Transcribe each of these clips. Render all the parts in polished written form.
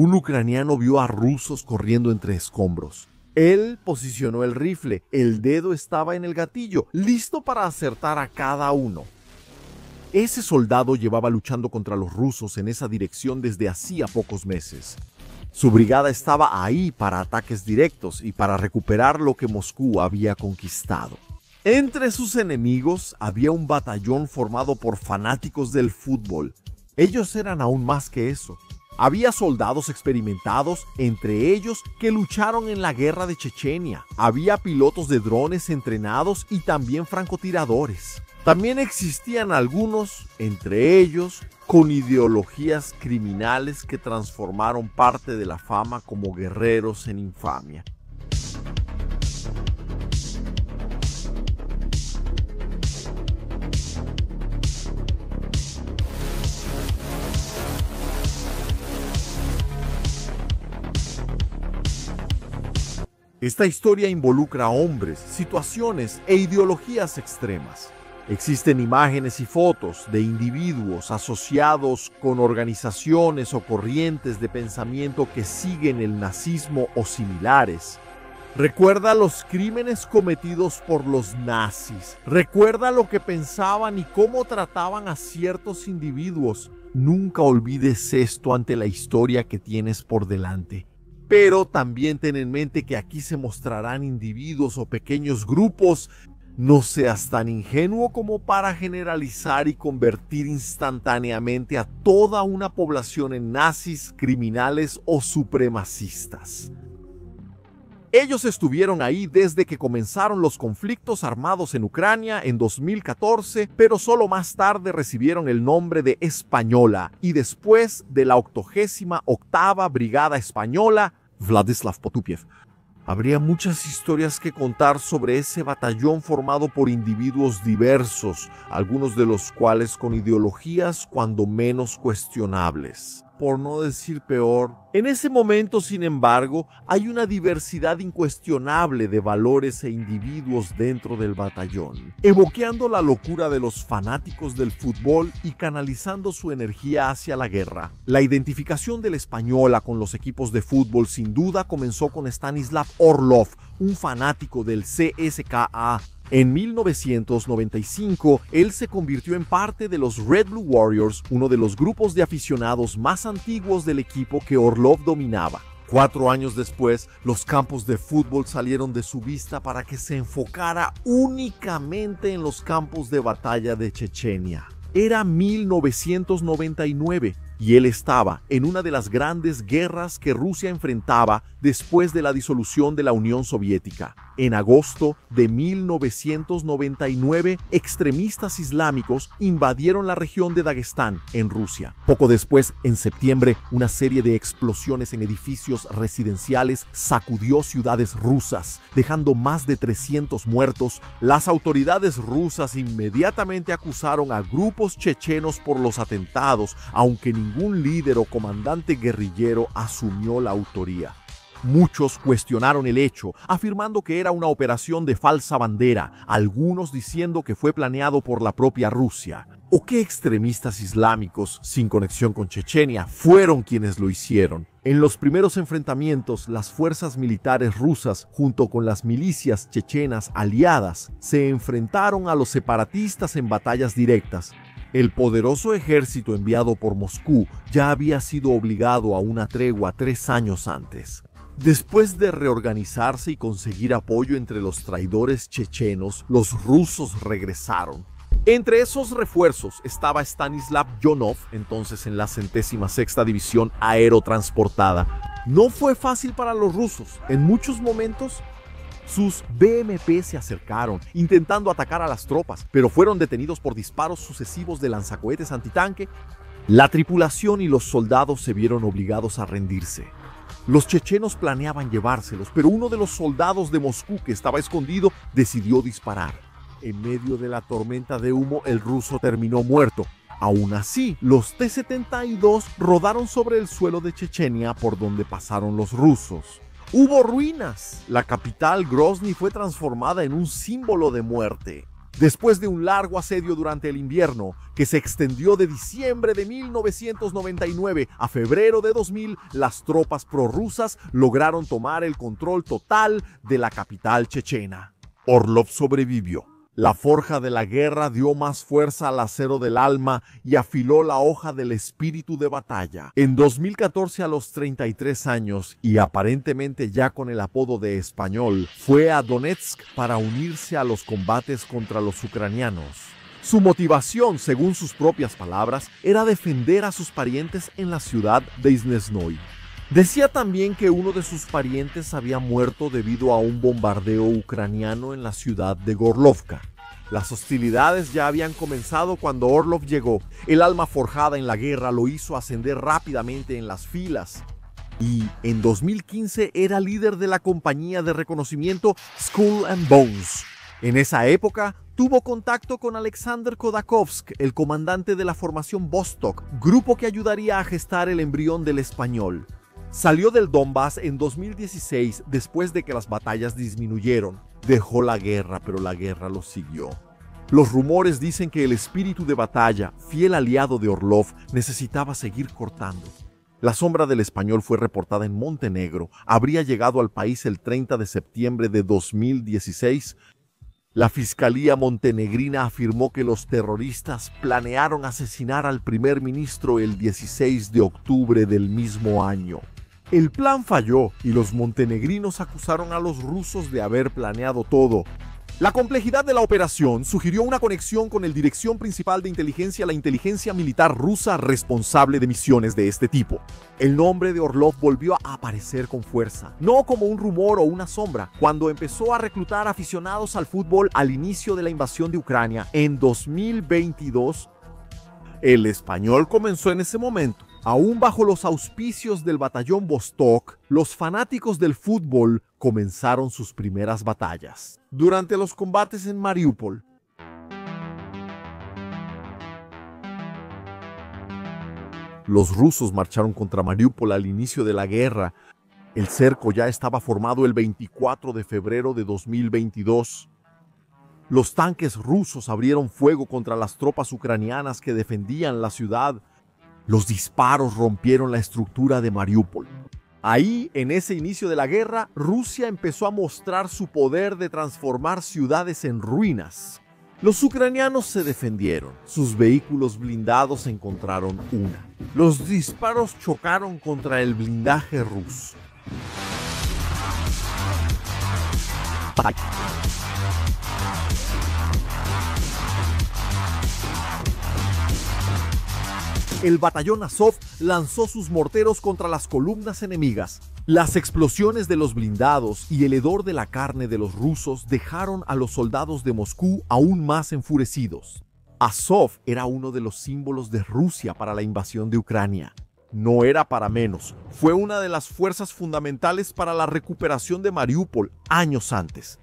Un ucraniano vio a rusos corriendo entre escombros. Él posicionó el rifle, el dedo estaba en el gatillo, listo para acertar a cada uno. Ese soldado llevaba luchando contra los rusos en esa dirección desde hacía pocos meses. Su brigada estaba ahí para ataques directos y para recuperar lo que Moscú había conquistado. Entre sus enemigos había un batallón formado por fanáticos del fútbol. Ellos eran aún más que eso. Había soldados experimentados, entre ellos que lucharon en la guerra de Chechenia. Había pilotos de drones entrenados y también francotiradores. También existían algunos, entre ellos, con ideologías criminales que transformaron parte de la fama como guerreros en infamia. Esta historia involucra hombres, situaciones e ideologías extremas. Existen imágenes y fotos de individuos asociados con organizaciones o corrientes de pensamiento que siguen el nazismo o similares. Recuerda los crímenes cometidos por los nazis. Recuerda lo que pensaban y cómo trataban a ciertos individuos. Nunca olvides esto ante la historia que tienes por delante. Pero también ten en mente que aquí se mostrarán individuos o pequeños grupos. No seas tan ingenuo como para generalizar y convertir instantáneamente a toda una población en nazis, criminales o supremacistas. Ellos estuvieron ahí desde que comenzaron los conflictos armados en Ucrania en 2014, pero solo más tarde recibieron el nombre de Española y después de la 88ª Brigada Española, Vladislav Potupiev. Habría muchas historias que contar sobre ese batallón formado por individuos diversos, algunos de los cuales con ideologías cuando menos cuestionables, por no decir peor. En ese momento, sin embargo, hay una diversidad incuestionable de valores e individuos dentro del batallón, evoqueando la locura de los fanáticos del fútbol y canalizando su energía hacia la guerra. La identificación de la Española con los equipos de fútbol sin duda comenzó con Stanislav Orlov, un fanático del CSKA. En 1995, él se convirtió en parte de los Red Blue Warriors, uno de los grupos de aficionados más antiguos del equipo que Orlov dominaba. 4 años después, los campos de fútbol salieron de su vista para que se enfocara únicamente en los campos de batalla de Chechenia. Era 1999 y él estaba en una de las grandes guerras que Rusia enfrentaba después de la disolución de la Unión Soviética. En agosto de 1999, extremistas islámicos invadieron la región de Dagestán, en Rusia. Poco después, en septiembre, una serie de explosiones en edificios residenciales sacudió ciudades rusas, dejando más de 300 muertos. Las autoridades rusas inmediatamente acusaron a grupos chechenos por los atentados, aunque ningún líder o comandante guerrillero asumió la autoría. Muchos cuestionaron el hecho, afirmando que era una operación de falsa bandera, algunos diciendo que fue planeado por la propia Rusia. ¿O qué extremistas islámicos, sin conexión con Chechenia, fueron quienes lo hicieron? En los primeros enfrentamientos, las fuerzas militares rusas, junto con las milicias chechenas aliadas, se enfrentaron a los separatistas en batallas directas. El poderoso ejército enviado por Moscú ya había sido obligado a una tregua 3 años antes. Después de reorganizarse y conseguir apoyo entre los traidores chechenos, los rusos regresaron. Entre esos refuerzos estaba Stanislav Yonov, entonces en la 106ª División Aerotransportada. No fue fácil para los rusos. En muchos momentos, sus BMP se acercaron, intentando atacar a las tropas, pero fueron detenidos por disparos sucesivos de lanzacohetes antitanque. La tripulación y los soldados se vieron obligados a rendirse. Los chechenos planeaban llevárselos, pero uno de los soldados de Moscú que estaba escondido decidió disparar. En medio de la tormenta de humo, el ruso terminó muerto. Aún así, los T-72 rodaron sobre el suelo de Chechenia por donde pasaron los rusos. Hubo ruinas. La capital, Grozny, fue transformada en un símbolo de muerte. Después de un largo asedio durante el invierno, que se extendió de diciembre de 1999 a febrero de 2000, las tropas prorrusas lograron tomar el control total de la capital chechena. Orlov sobrevivió. La forja de la guerra dio más fuerza al acero del alma y afiló la hoja del espíritu de batalla. En 2014, a los 33 años, y aparentemente ya con el apodo de español, fue a Donetsk para unirse a los combates contra los ucranianos. Su motivación, según sus propias palabras, era defender a sus parientes en la ciudad de Snezhnoi. Decía también que uno de sus parientes había muerto debido a un bombardeo ucraniano en la ciudad de Gorlovka. Las hostilidades ya habían comenzado cuando Orlov llegó. El alma forjada en la guerra lo hizo ascender rápidamente en las filas. Y en 2015 era líder de la compañía de reconocimiento Skull and Bones. En esa época tuvo contacto con Alexander Khodakovsk, el comandante de la formación Vostok, grupo que ayudaría a gestar el embrión del español. Salió del Donbass en 2016 después de que las batallas disminuyeron. Dejó la guerra, pero la guerra lo siguió. Los rumores dicen que el espíritu de batalla, fiel aliado de Orlov, necesitaba seguir cortando. La sombra del español fue reportada en Montenegro. Habría llegado al país el 30 de septiembre de 2016. La fiscalía montenegrina afirmó que los terroristas planearon asesinar al primer ministro el 16 de octubre del mismo año. El plan falló y los montenegrinos acusaron a los rusos de haber planeado todo. La complejidad de la operación sugirió una conexión con el Dirección Principal de Inteligencia, la inteligencia militar rusa responsable de misiones de este tipo. El nombre de Orlov volvió a aparecer con fuerza, no como un rumor o una sombra, cuando empezó a reclutar aficionados al fútbol al inicio de la invasión de Ucrania en 2022. El español comenzó en ese momento. Aún bajo los auspicios del batallón Vostok, los fanáticos del fútbol comenzaron sus primeras batallas. Durante los combates en Mariupol, los rusos marcharon contra Mariupol al inicio de la guerra. El cerco ya estaba formado el 24 de febrero de 2022. Los tanques rusos abrieron fuego contra las tropas ucranianas que defendían la ciudad. Los disparos rompieron la estructura de Mariupol. Ahí, en ese inicio de la guerra, Rusia empezó a mostrar su poder de transformar ciudades en ruinas. Los ucranianos se defendieron. Sus vehículos blindados encontraron una. Los disparos chocaron contra el blindaje ruso. El batallón Azov lanzó sus morteros contra las columnas enemigas. Las explosiones de los blindados y el hedor de la carne de los rusos dejaron a los soldados de Moscú aún más enfurecidos. Azov era uno de los símbolos de Rusia para la invasión de Ucrania. No era para menos, fue una de las fuerzas fundamentales para la recuperación de Mariupol años antes.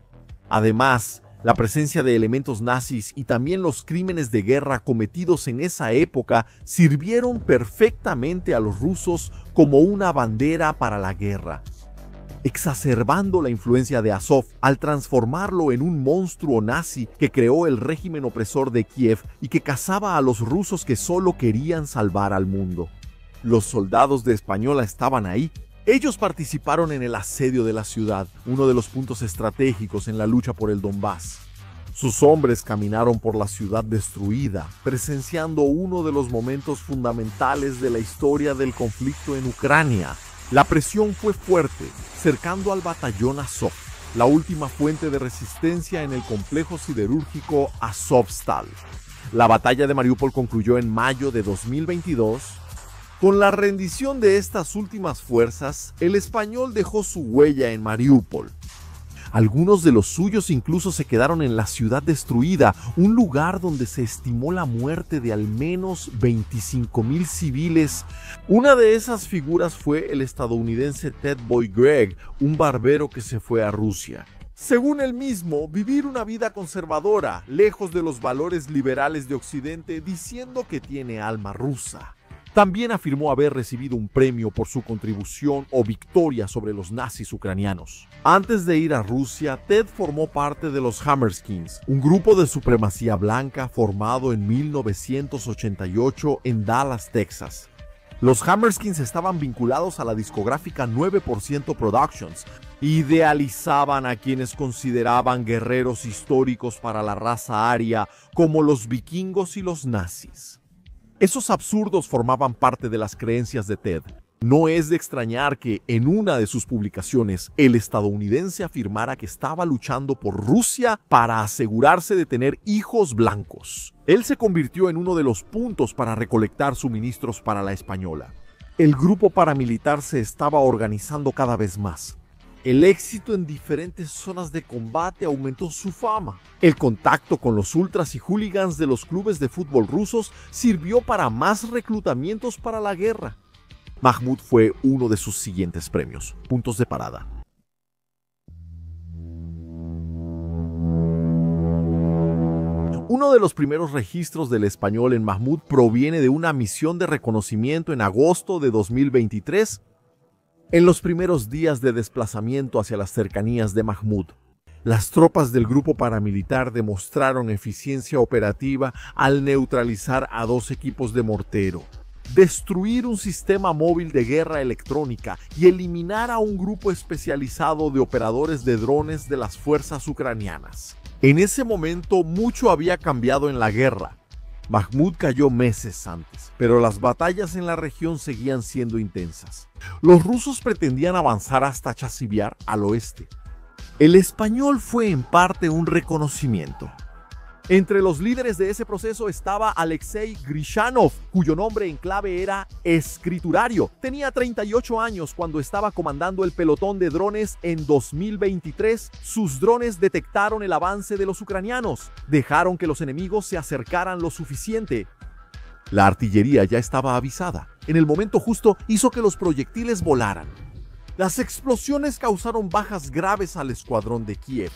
Además, la presencia de elementos nazis y también los crímenes de guerra cometidos en esa época sirvieron perfectamente a los rusos como una bandera para la guerra, exacerbando la influencia de Azov al transformarlo en un monstruo nazi que creó el régimen opresor de Kiev y que cazaba a los rusos que solo querían salvar al mundo. Los soldados de Española estaban ahí. Ellos participaron en el asedio de la ciudad, uno de los puntos estratégicos en la lucha por el Donbass. Sus hombres caminaron por la ciudad destruida, presenciando uno de los momentos fundamentales de la historia del conflicto en Ucrania. La presión fue fuerte, cercando al batallón Azov, la última fuente de resistencia en el complejo siderúrgico Azovstal. La batalla de Mariupol concluyó en mayo de 2022. Con la rendición de estas últimas fuerzas, el español dejó su huella en Mariupol. Algunos de los suyos incluso se quedaron en la ciudad destruida, un lugar donde se estimó la muerte de al menos 25,000 civiles. Una de esas figuras fue el estadounidense Ted Boy Gregg, un barbero que se fue a Rusia. Según él mismo, vivir una vida conservadora, lejos de los valores liberales de Occidente, diciendo que tiene alma rusa. También afirmó haber recibido un premio por su contribución o victoria sobre los nazis ucranianos. Antes de ir a Rusia, Ted formó parte de los Hammerskins, un grupo de supremacía blanca formado en 1988 en Dallas, Texas. Los Hammerskins estaban vinculados a la discográfica 9% Productions. Idealizaban a quienes consideraban guerreros históricos para la raza aria como los vikingos y los nazis. Esos absurdos formaban parte de las creencias de Ted. No es de extrañar que en una de sus publicaciones el estadounidense afirmara que estaba luchando por Rusia para asegurarse de tener hijos blancos. Él se convirtió en uno de los puntos para recolectar suministros para la Española. El grupo paramilitar se estaba organizando cada vez más. El éxito en diferentes zonas de combate aumentó su fama. El contacto con los ultras y hooligans de los clubes de fútbol rusos sirvió para más reclutamientos para la guerra. Mahmoud fue uno de sus siguientes premios. Puntos de parada. Uno de los primeros registros del español en Mahmoud proviene de una misión de reconocimiento en agosto de 2023, en los primeros días de desplazamiento hacia las cercanías de Mahmoud. Las tropas del grupo paramilitar demostraron eficiencia operativa al neutralizar a 2 equipos de mortero, destruir un sistema móvil de guerra electrónica y eliminar a un grupo especializado de operadores de drones de las fuerzas ucranianas. En ese momento mucho había cambiado en la guerra. Mahmoud cayó meses antes, pero las batallas en la región seguían siendo intensas. Los rusos pretendían avanzar hasta Chasiviar al oeste. El español fue en parte un reconocimiento. Entre los líderes de ese proceso estaba Alexei Grishanov, cuyo nombre en clave era escriturario. Tenía 38 años cuando estaba comandando el pelotón de drones en 2023. Sus drones detectaron el avance de los ucranianos. Dejaron que los enemigos se acercaran lo suficiente. La artillería ya estaba avisada. En el momento justo hizo que los proyectiles volaran. Las explosiones causaron bajas graves al escuadrón de Kiev.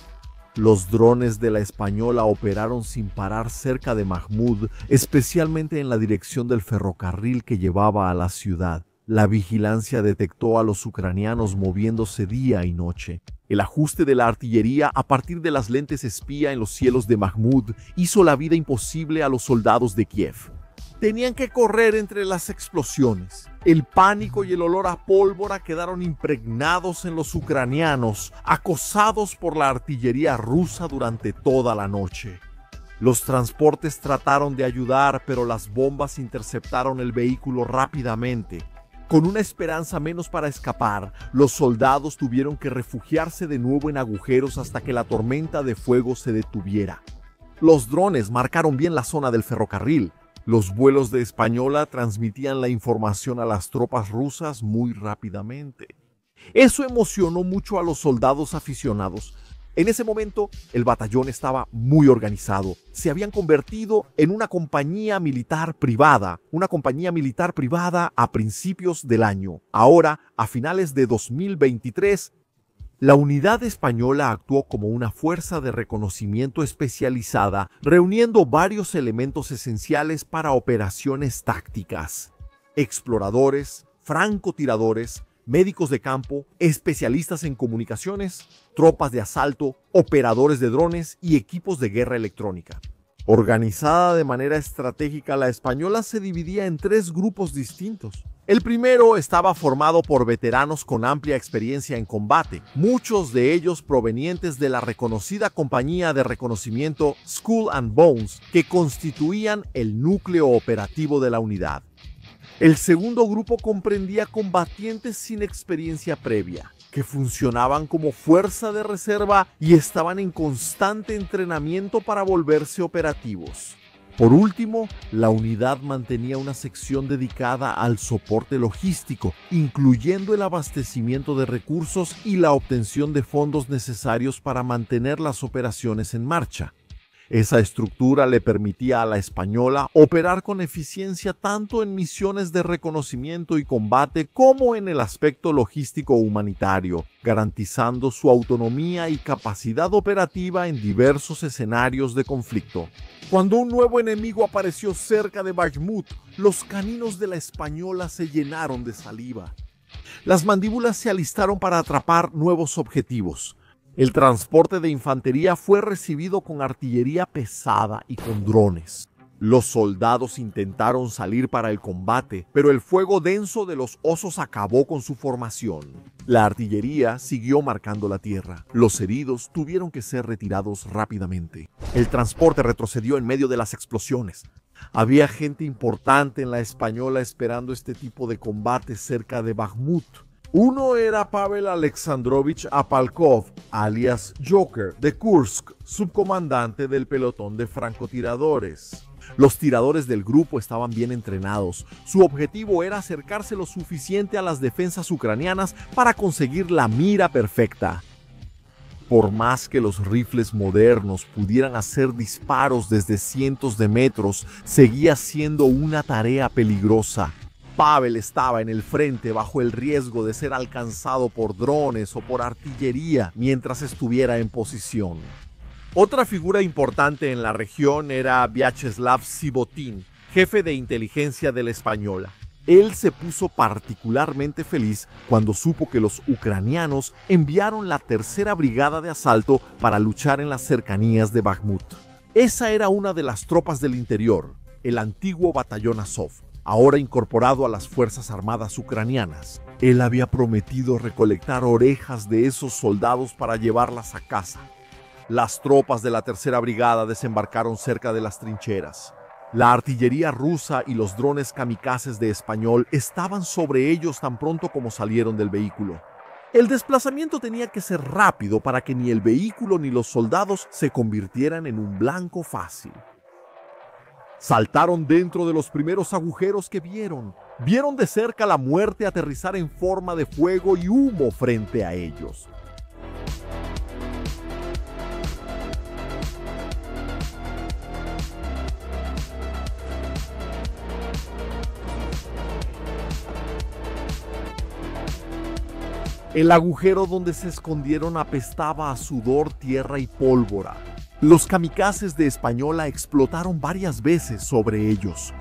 Los drones de la Española operaron sin parar cerca de Mahmoud, especialmente en la dirección del ferrocarril que llevaba a la ciudad. La vigilancia detectó a los ucranianos moviéndose día y noche. El ajuste de la artillería a partir de las lentes espía en los cielos de Mahmoud hizo la vida imposible a los soldados de Kiev. Tenían que correr entre las explosiones. El pánico y el olor a pólvora quedaron impregnados en los ucranianos, acosados por la artillería rusa durante toda la noche. Los transportes trataron de ayudar, pero las bombas interceptaron el vehículo rápidamente. Con una esperanza menos para escapar, los soldados tuvieron que refugiarse de nuevo en agujeros hasta que la tormenta de fuego se detuviera. Los drones marcaron bien la zona del ferrocarril. Los vuelos de Española transmitían la información a las tropas rusas muy rápidamente. Eso emocionó mucho a los soldados aficionados. En ese momento, el batallón estaba muy organizado. Se habían convertido en una compañía militar privada a principios del año. Ahora, a finales de 2023, la unidad española actuó como una fuerza de reconocimiento especializada, reuniendo varios elementos esenciales para operaciones tácticas: exploradores, francotiradores, médicos de campo, especialistas en comunicaciones, tropas de asalto, operadores de drones y equipos de guerra electrónica. Organizada de manera estratégica, la Española se dividía en 3 grupos distintos. El primero estaba formado por veteranos con amplia experiencia en combate, muchos de ellos provenientes de la reconocida compañía de reconocimiento Skull and Bones, que constituían el núcleo operativo de la unidad. El segundo grupo comprendía combatientes sin experiencia previa, que funcionaban como fuerza de reserva y estaban en constante entrenamiento para volverse operativos. Por último, la unidad mantenía una sección dedicada al soporte logístico, incluyendo el abastecimiento de recursos y la obtención de fondos necesarios para mantener las operaciones en marcha. Esa estructura le permitía a la española operar con eficiencia tanto en misiones de reconocimiento y combate como en el aspecto logístico humanitario, garantizando su autonomía y capacidad operativa en diversos escenarios de conflicto. Cuando un nuevo enemigo apareció cerca de Bakhmut, los caninos de la española se llenaron de saliva. Las mandíbulas se alistaron para atrapar nuevos objetivos. El transporte de infantería fue recibido con artillería pesada y con drones. Los soldados intentaron salir para el combate, pero el fuego denso de los osos acabó con su formación. La artillería siguió marcando la tierra. Los heridos tuvieron que ser retirados rápidamente. El transporte retrocedió en medio de las explosiones. Había gente importante en la española esperando este tipo de combate cerca de Bakhmut. Uno era Pavel Alexandrovich Apalkov, alias Joker, de Kursk, subcomandante del pelotón de francotiradores. Los tiradores del grupo estaban bien entrenados. Su objetivo era acercarse lo suficiente a las defensas ucranianas para conseguir la mira perfecta. Por más que los rifles modernos pudieran hacer disparos desde cientos de metros, seguía siendo una tarea peligrosa. Pavel estaba en el frente bajo el riesgo de ser alcanzado por drones o por artillería mientras estuviera en posición. Otra figura importante en la región era Vyacheslav Sibotin, jefe de inteligencia de la española. Él se puso particularmente feliz cuando supo que los ucranianos enviaron la tercera brigada de asalto para luchar en las cercanías de Bakhmut. Esa era una de las tropas del interior, el antiguo batallón Azov, ahora incorporado a las Fuerzas Armadas ucranianas. Él había prometido recolectar orejas de esos soldados para llevarlas a casa. Las tropas de la tercera brigada desembarcaron cerca de las trincheras. La artillería rusa y los drones kamikazes de Español estaban sobre ellos tan pronto como salieron del vehículo. El desplazamiento tenía que ser rápido para que ni el vehículo ni los soldados se convirtieran en un blanco fácil. Saltaron dentro de los primeros agujeros que vieron. Vieron de cerca la muerte aterrizar en forma de fuego y humo frente a ellos. El agujero donde se escondieron apestaba a sudor, tierra y pólvora. Los kamikazes de Española explotaron varias veces sobre ellos.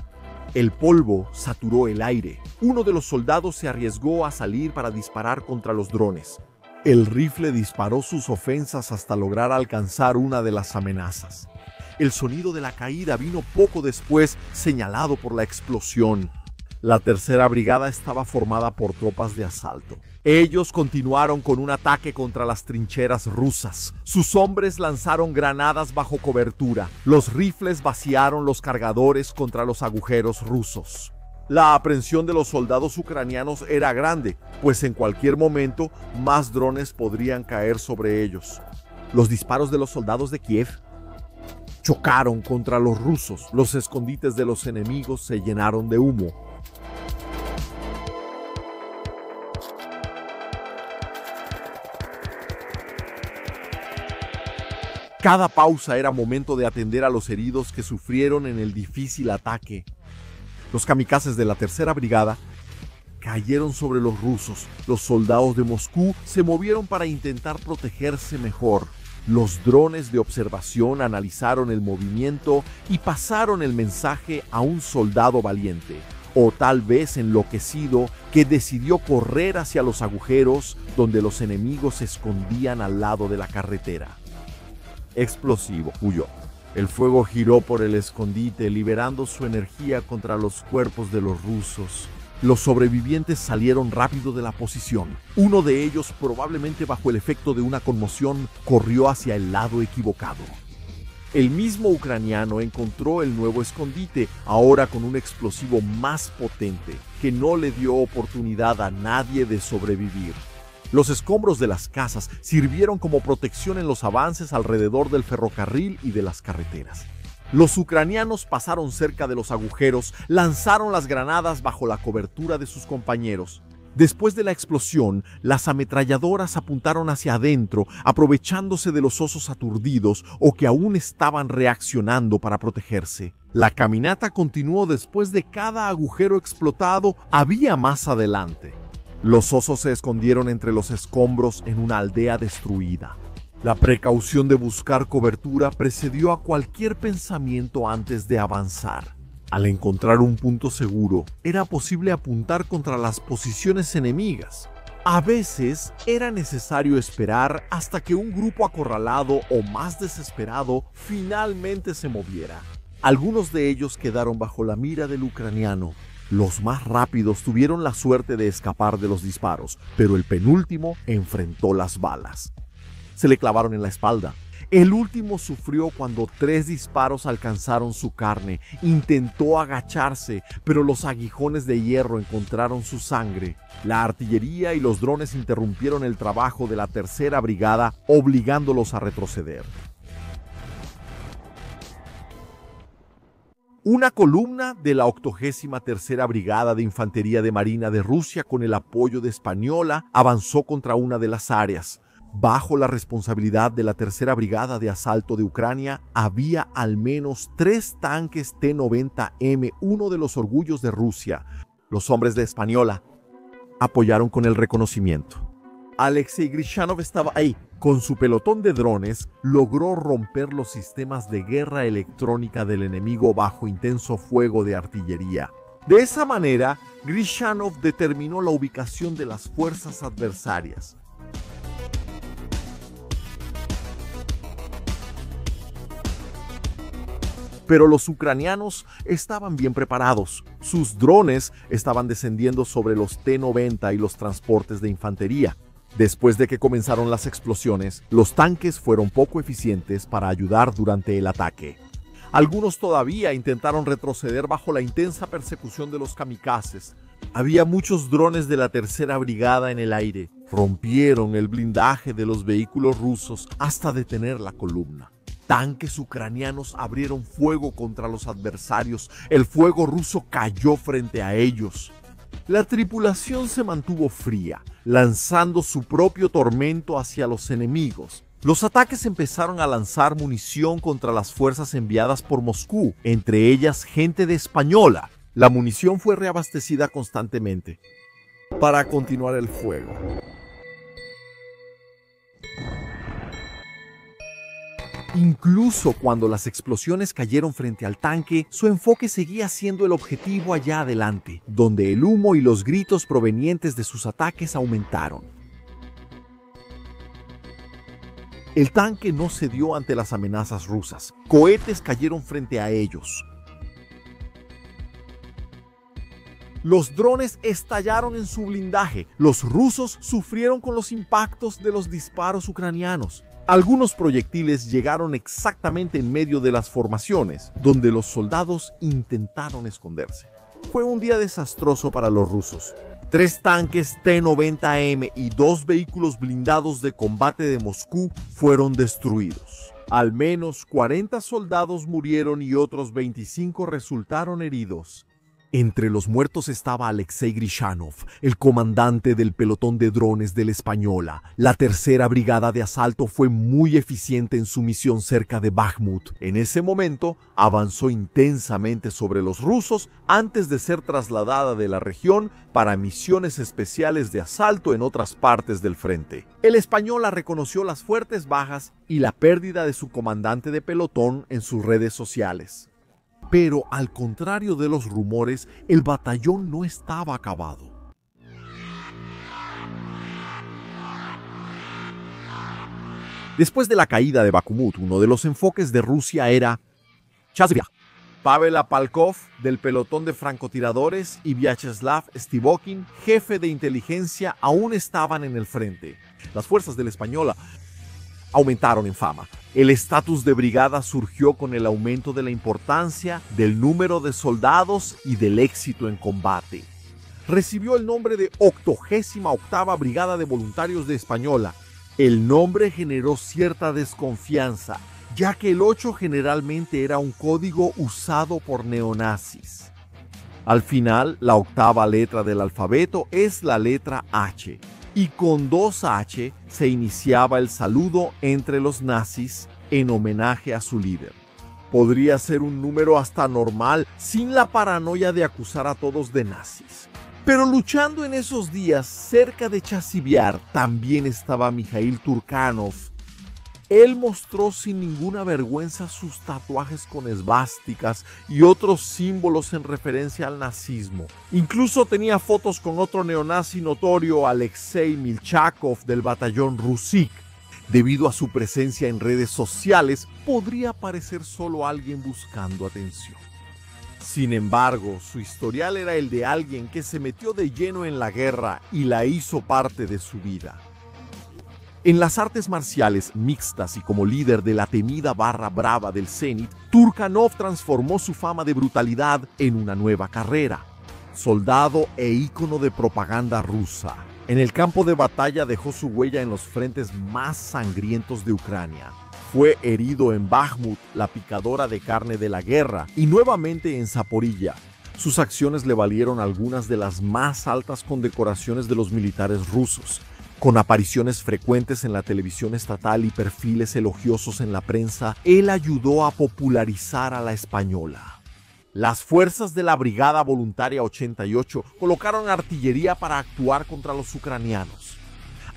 El polvo saturó el aire. Uno de los soldados se arriesgó a salir para disparar contra los drones. El rifle disparó sus ofensas hasta lograr alcanzar una de las amenazas. El sonido de la caída vino poco después, señalado por la explosión. La tercera brigada estaba formada por tropas de asalto. Ellos continuaron con un ataque contra las trincheras rusas. Sus hombres lanzaron granadas bajo cobertura. Los rifles vaciaron los cargadores contra los agujeros rusos. La aprensión de los soldados ucranianos era grande, pues en cualquier momento más drones podrían caer sobre ellos. Los disparos de los soldados de Kiev chocaron contra los rusos. Los escondites de los enemigos se llenaron de humo. Cada pausa era momento de atender a los heridos que sufrieron en el difícil ataque. Los kamikazes de la tercera brigada cayeron sobre los rusos. Los soldados de Moscú se movieron para intentar protegerse mejor. Los drones de observación analizaron el movimiento y pasaron el mensaje a un soldado valiente, o tal vez enloquecido, que decidió correr hacia los agujeros donde los enemigos se escondían al lado de la carretera. Explosivo, huyó. El fuego giró por el escondite, liberando su energía contra los cuerpos de los rusos. Los sobrevivientes salieron rápido de la posición. Uno de ellos, probablemente bajo el efecto de una conmoción, corrió hacia el lado equivocado. El mismo ucraniano encontró el nuevo escondite, ahora con un explosivo más potente, que no le dio oportunidad a nadie de sobrevivir. Los escombros de las casas sirvieron como protección en los avances alrededor del ferrocarril y de las carreteras. Los ucranianos pasaron cerca de los agujeros, lanzaron las granadas bajo la cobertura de sus compañeros. Después de la explosión, las ametralladoras apuntaron hacia adentro, aprovechándose de los osos aturdidos o que aún estaban reaccionando para protegerse. La caminata continuó después de cada agujero explotado. Había más adelante. Los osos se escondieron entre los escombros en una aldea destruida. La precaución de buscar cobertura precedió a cualquier pensamiento antes de avanzar. Al encontrar un punto seguro, era posible apuntar contra las posiciones enemigas. A veces era necesario esperar hasta que un grupo acorralado o más desesperado finalmente se moviera. Algunos de ellos quedaron bajo la mira del ucraniano. Los más rápidos tuvieron la suerte de escapar de los disparos, pero el penúltimo enfrentó las balas. Se le clavaron en la espalda. El último sufrió cuando 3 disparos alcanzaron su carne. Intentó agacharse, pero los aguijones de hierro encontraron su sangre. La artillería y los drones interrumpieron el trabajo de la tercera brigada, obligándolos a retroceder. Una columna de la 83ª Brigada de Infantería de Marina de Rusia, con el apoyo de Española, avanzó contra una de las áreas. Bajo la responsabilidad de la Tercera Brigada de Asalto de Ucrania, había al menos 3 tanques T-90M, uno de los orgullos de Rusia. Los hombres de Española apoyaron con el reconocimiento. Alexei Grishanov estaba ahí. Con su pelotón de drones, logró romper los sistemas de guerra electrónica del enemigo bajo intenso fuego de artillería. De esa manera, Grishanov determinó la ubicación de las fuerzas adversarias. Pero los ucranianos estaban bien preparados. Sus drones estaban descendiendo sobre los T-90 y los transportes de infantería. Después de que comenzaron las explosiones, los tanques fueron poco eficientes para ayudar durante el ataque. Algunos todavía intentaron retroceder bajo la intensa persecución de los kamikazes. Había muchos drones de la Tercera Brigada en el aire. Rompieron el blindaje de los vehículos rusos hasta detener la columna. Tanques ucranianos abrieron fuego contra los adversarios. El fuego ruso cayó frente a ellos. La tripulación se mantuvo fría, lanzando su propio tormento hacia los enemigos. Los ataques empezaron a lanzar munición contra las fuerzas enviadas por Moscú, entre ellas gente de Española. La munición fue reabastecida constantemente para continuar el fuego. Incluso cuando las explosiones cayeron frente al tanque, su enfoque seguía siendo el objetivo allá adelante, donde el humo y los gritos provenientes de sus ataques aumentaron. El tanque no cedió ante las amenazas rusas. Cohetes cayeron frente a ellos. Los drones estallaron en su blindaje. Los rusos sufrieron con los impactos de los disparos ucranianos. Algunos proyectiles llegaron exactamente en medio de las formaciones, donde los soldados intentaron esconderse. Fue un día desastroso para los rusos. 3 tanques T-90M y 2 vehículos blindados de combate de Moscú fueron destruidos. Al menos 40 soldados murieron y otros 25 resultaron heridos. Entre los muertos estaba Alexei Grishanov, el comandante del pelotón de drones de la Española. La Tercera Brigada de Asalto fue muy eficiente en su misión cerca de Bakhmut. En ese momento, avanzó intensamente sobre los rusos antes de ser trasladada de la región para misiones especiales de asalto en otras partes del frente. El Española reconoció las fuertes bajas y la pérdida de su comandante de pelotón en sus redes sociales. Pero, al contrario de los rumores, el batallón no estaba acabado. Después de la caída de Bakhmut, uno de los enfoques de Rusia era Chasiv. Pavel Apalkov, del pelotón de francotiradores, y Vyacheslav Stivokin, jefe de inteligencia, aún estaban en el frente. Las fuerzas de la Española aumentaron en fama. El estatus de brigada surgió con el aumento de la importancia, del número de soldados y del éxito en combate. Recibió el nombre de 88ª Brigada de Voluntarios de Española. El nombre generó cierta desconfianza, ya que el 8 generalmente era un código usado por neonazis. Al final, la octava letra del alfabeto es la letra H, y con 2H se iniciaba el saludo entre los nazis en homenaje a su líder. Podría ser un número hasta normal, sin la paranoia de acusar a todos de nazis. Pero luchando en esos días, cerca de Chasiviar, también estaba Mikhail Turkanov. Él mostró sin ninguna vergüenza sus tatuajes con esvásticas y otros símbolos en referencia al nazismo. Incluso tenía fotos con otro neonazi notorio, Alexei Milchakov, del batallón Rusik. Debido a su presencia en redes sociales, podría parecer solo alguien buscando atención. Sin embargo, su historial era el de alguien que se metió de lleno en la guerra y la hizo parte de su vida. En las artes marciales mixtas y como líder de la temida barra brava del Zenit, Turkanov transformó su fama de brutalidad en una nueva carrera. Soldado e ícono de propaganda rusa. En el campo de batalla dejó su huella en los frentes más sangrientos de Ucrania. Fue herido en Bakhmut, la picadora de carne de la guerra, y nuevamente en Zaporilla. Sus acciones le valieron algunas de las más altas condecoraciones de los militares rusos, con apariciones frecuentes en la televisión estatal y perfiles elogiosos en la prensa. Él ayudó a popularizar a la española. Las fuerzas de la Brigada Voluntaria 88 colocaron artillería para actuar contra los ucranianos.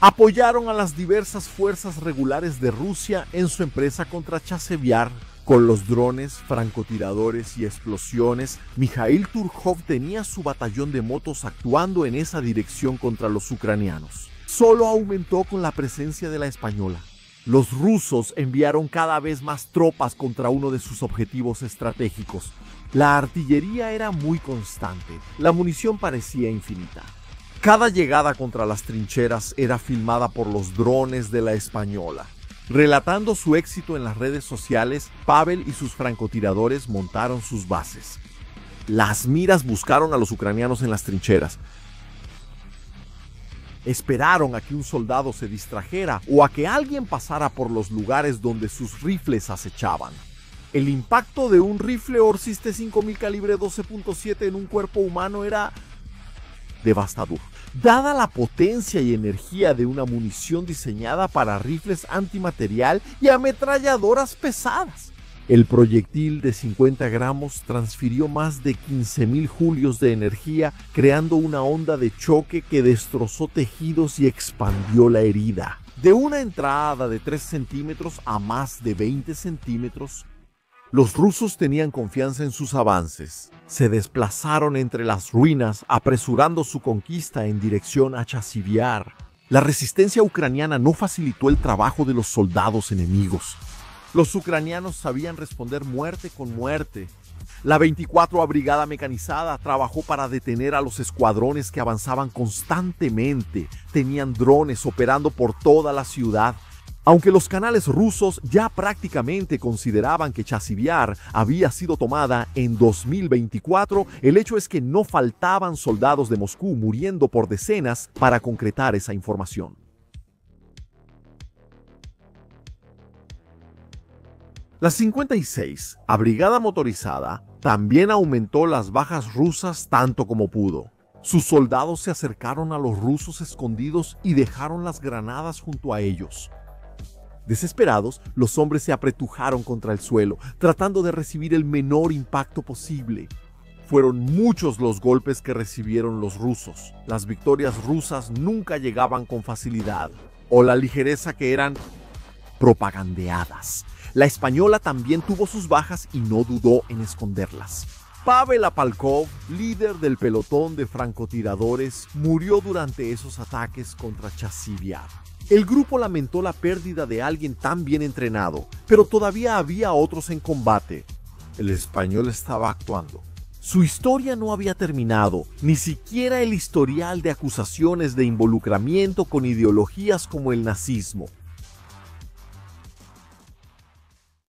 Apoyaron a las diversas fuerzas regulares de Rusia en su empresa contra Chasiviar. Con los drones, francotiradores y explosiones, Mikhail Turkov tenía su batallón de motos actuando en esa dirección contra los ucranianos. Solo aumentó con la presencia de la española. Los rusos enviaron cada vez más tropas contra uno de sus objetivos estratégicos. La artillería era muy constante, la munición parecía infinita. Cada llegada contra las trincheras era filmada por los drones de la española. Relatando su éxito en las redes sociales, Pavel y sus francotiradores montaron sus bases. Las miras buscaron a los ucranianos en las trincheras. Esperaron a que un soldado se distrajera o a que alguien pasara por los lugares donde sus rifles acechaban. El impacto de un rifle Orsis T5000 calibre 12.7 en un cuerpo humano era devastador. Dada la potencia y energía de una munición diseñada para rifles antimaterial y ametralladoras pesadas, el proyectil de 50 gramos transfirió más de 15.000 julios de energía, creando una onda de choque que destrozó tejidos y expandió la herida. De una entrada de 3 centímetros a más de 20 centímetros, los rusos tenían confianza en sus avances. Se desplazaron entre las ruinas, apresurando su conquista en dirección a Chasiviar. La resistencia ucraniana no facilitó el trabajo de los soldados enemigos. Los ucranianos sabían responder muerte con muerte. La 24ª Brigada Mecanizada trabajó para detener a los escuadrones que avanzaban constantemente. Tenían drones operando por toda la ciudad. Aunque los canales rusos ya prácticamente consideraban que Chasiviar había sido tomada en 2024, el hecho es que no faltaban soldados de Moscú muriendo por decenas para concretar esa información. La 56, a Brigada Motorizada, también aumentó las bajas rusas tanto como pudo. Sus soldados se acercaron a los rusos escondidos y dejaron las granadas junto a ellos. Desesperados, los hombres se apretujaron contra el suelo, tratando de recibir el menor impacto posible. Fueron muchos los golpes que recibieron los rusos. Las victorias rusas nunca llegaban con facilidad, o la ligereza que eran propagandeadas. La española también tuvo sus bajas y no dudó en esconderlas. Pavel Apalkov, líder del pelotón de francotiradores, murió durante esos ataques contra Chasiviar. El grupo lamentó la pérdida de alguien tan bien entrenado, pero todavía había otros en combate. El español estaba actuando. Su historia no había terminado, ni siquiera el historial de acusaciones de involucramiento con ideologías como el nazismo.